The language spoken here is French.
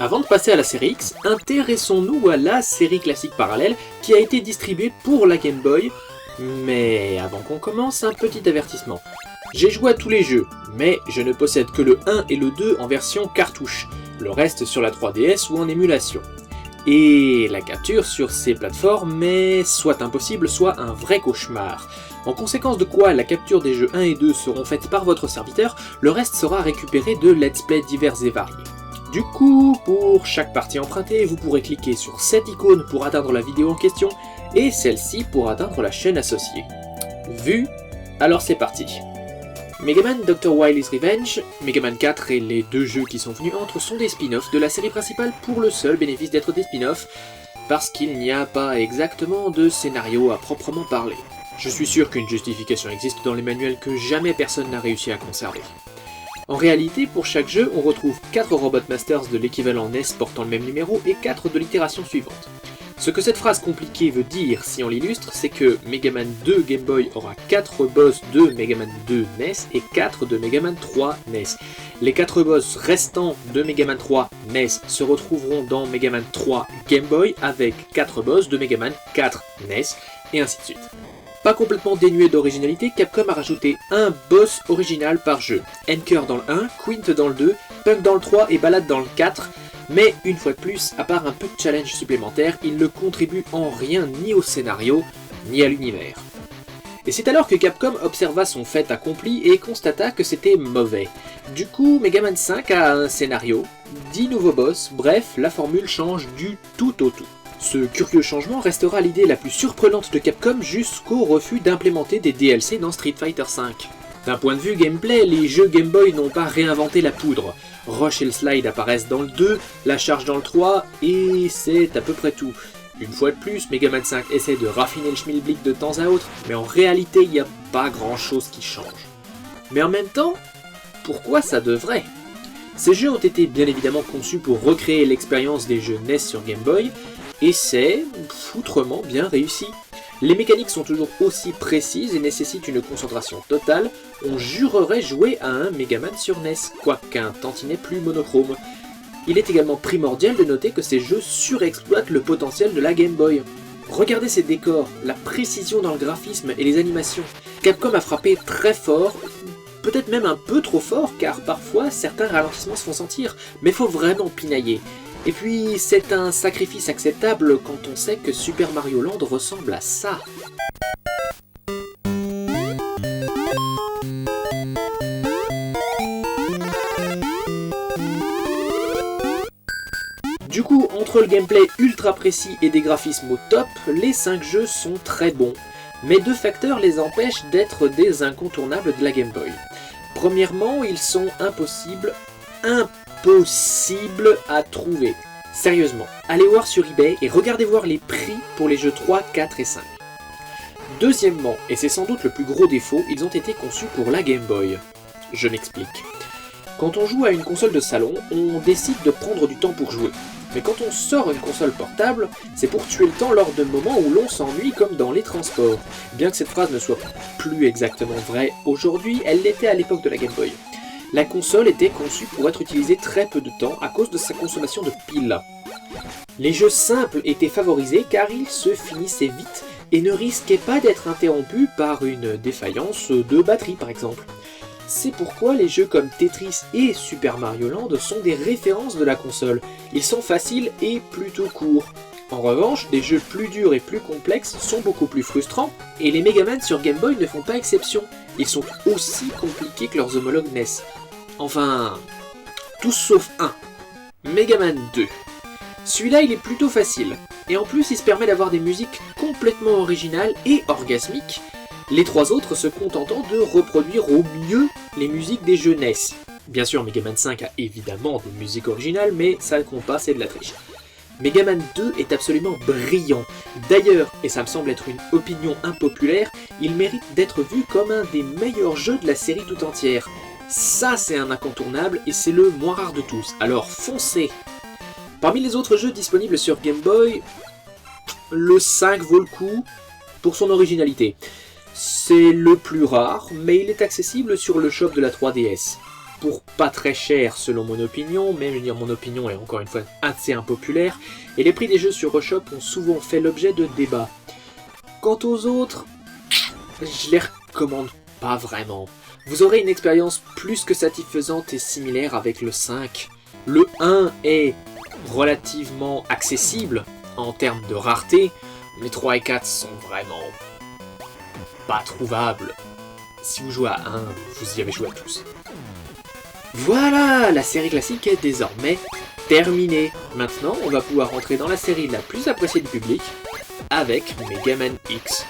Avant de passer à la série X, intéressons-nous à la série classique parallèle qui a été distribuée pour la Game Boy. Mais avant qu'on commence, un petit avertissement. J'ai joué à tous les jeux, mais je ne possède que le 1 et le 2 en version cartouche, le reste sur la 3DS ou en émulation. Et la capture sur ces plateformes est soit impossible, soit un vrai cauchemar. En conséquence de quoi la capture des jeux 1 et 2 seront faites par votre serviteur, le reste sera récupéré de let's play divers et variés. Du coup, pour chaque partie empruntée, vous pourrez cliquer sur cette icône pour atteindre la vidéo en question, et celle-ci pour atteindre la chaîne associée. Vu? Alors c'est parti. Mega Man Dr. Wily's Revenge, Mega Man 4 et les deux jeux qui sont venus entre sont des spin-offs de la série principale pour le seul bénéfice d'être des spin-offs, parce qu'il n'y a pas exactement de scénario à proprement parler. Je suis sûr qu'une justification existe dans les manuels que jamais personne n'a réussi à conserver. En réalité, pour chaque jeu, on retrouve 4 Robot Masters de l'équivalent NES portant le même numéro et 4 de l'itération suivante. Ce que cette phrase compliquée veut dire, si on l'illustre, c'est que Mega Man 2 Game Boy aura 4 boss de Mega Man 2 NES et 4 de Mega Man 3 NES. Les 4 boss restants de Mega Man 3 NES se retrouveront dans Mega Man 3 Game Boy avec 4 boss de Mega Man 4 NES, et ainsi de suite. Pas complètement dénué d'originalité, Capcom a rajouté un boss original par jeu. Anchor dans le 1, Quint dans le 2, Punk dans le 3 et Ballade dans le 4. Mais une fois de plus, à part un peu de challenge supplémentaire, il ne contribue en rien ni au scénario, ni à l'univers. Et c'est alors que Capcom observa son fait accompli et constata que c'était mauvais. Du coup, Mega Man 5 a un scénario, 10 nouveaux boss, bref, la formule change du tout au tout. Ce curieux changement restera l'idée la plus surprenante de Capcom jusqu'au refus d'implémenter des DLC dans Street Fighter V. D'un point de vue gameplay, les jeux Game Boy n'ont pas réinventé la poudre. Rush et le slide apparaissent dans le 2, la charge dans le 3, et c'est à peu près tout. Une fois de plus, Mega Man 5 essaie de raffiner le schmilblick de temps à autre, mais en réalité, il n'y a pas grand chose qui change. Mais en même temps, pourquoi ça devrait ? Ces jeux ont été bien évidemment conçus pour recréer l'expérience des jeux NES sur Game Boy, et c'est foutrement bien réussi. Les mécaniques sont toujours aussi précises et nécessitent une concentration totale, on jurerait jouer à un Mega Man sur NES, quoiqu'un tantinet plus monochrome. Il est également primordial de noter que ces jeux surexploitent le potentiel de la Game Boy. Regardez ces décors, la précision dans le graphisme et les animations. Capcom a frappé très fort, peut-être même un peu trop fort, car parfois certains ralentissements se font sentir, mais faut vraiment pinailler. Et puis, c'est un sacrifice acceptable quand on sait que Super Mario Land ressemble à ça. Du coup, entre le gameplay ultra précis et des graphismes au top, les 5 jeux sont très bons. Mais deux facteurs les empêchent d'être des incontournables de la Game Boy. Premièrement, ils sont impossible à trouver. Sérieusement, allez voir sur eBay et regardez voir les prix pour les jeux 3, 4 et 5. Deuxièmement, et c'est sans doute le plus gros défaut, ils ont été conçus pour la Game Boy. Je m'explique. Quand on joue à une console de salon, on décide de prendre du temps pour jouer. Mais quand on sort une console portable, c'est pour tuer le temps lors de moments où l'on s'ennuie comme dans les transports. Bien que cette phrase ne soit plus exactement vraie aujourd'hui, elle l'était à l'époque de la Game Boy. La console était conçue pour être utilisée très peu de temps à cause de sa consommation de piles. Les jeux simples étaient favorisés car ils se finissaient vite et ne risquaient pas d'être interrompus par une défaillance de batterie par exemple. C'est pourquoi les jeux comme Tetris et Super Mario Land sont des références de la console. Ils sont faciles et plutôt courts. En revanche, des jeux plus durs et plus complexes sont beaucoup plus frustrants, et les Mega Man sur Game Boy ne font pas exception. Ils sont aussi compliqués que leurs homologues NES. Enfin, tous sauf un. Mega Man 2. Celui-là, il est plutôt facile. Et en plus, il se permet d'avoir des musiques complètement originales et orgasmiques, les 3 autres se contentant de reproduire au mieux les musiques des jeux NES. Bien sûr, Mega Man 5 a évidemment des musiques originales, mais ça compte pas, c'est de la triche. Mega Man 2 est absolument brillant. D'ailleurs, et ça me semble être une opinion impopulaire, il mérite d'être vu comme un des meilleurs jeux de la série tout entière. Ça, c'est un incontournable et c'est le moins rare de tous, alors foncez! Parmi les autres jeux disponibles sur Game Boy, le 5 vaut le coup pour son originalité. C'est le plus rare, mais il est accessible sur le shop de la 3DS. pour pas très cher selon mon opinion, mais je veux dire mon opinion est encore une fois assez impopulaire, et les prix des jeux sur eShop ont souvent fait l'objet de débats. Quant aux autres, je les recommande pas vraiment. Vous aurez une expérience plus que satisfaisante et similaire avec le 5. Le 1 est relativement accessible en termes de rareté, mais 3 et 4 sont vraiment pas trouvables. Si vous jouez à 1, vous y avez joué à tous. Voilà, la série classique est désormais terminée. Maintenant, on va pouvoir rentrer dans la série la plus appréciée du public avec Mega Man X.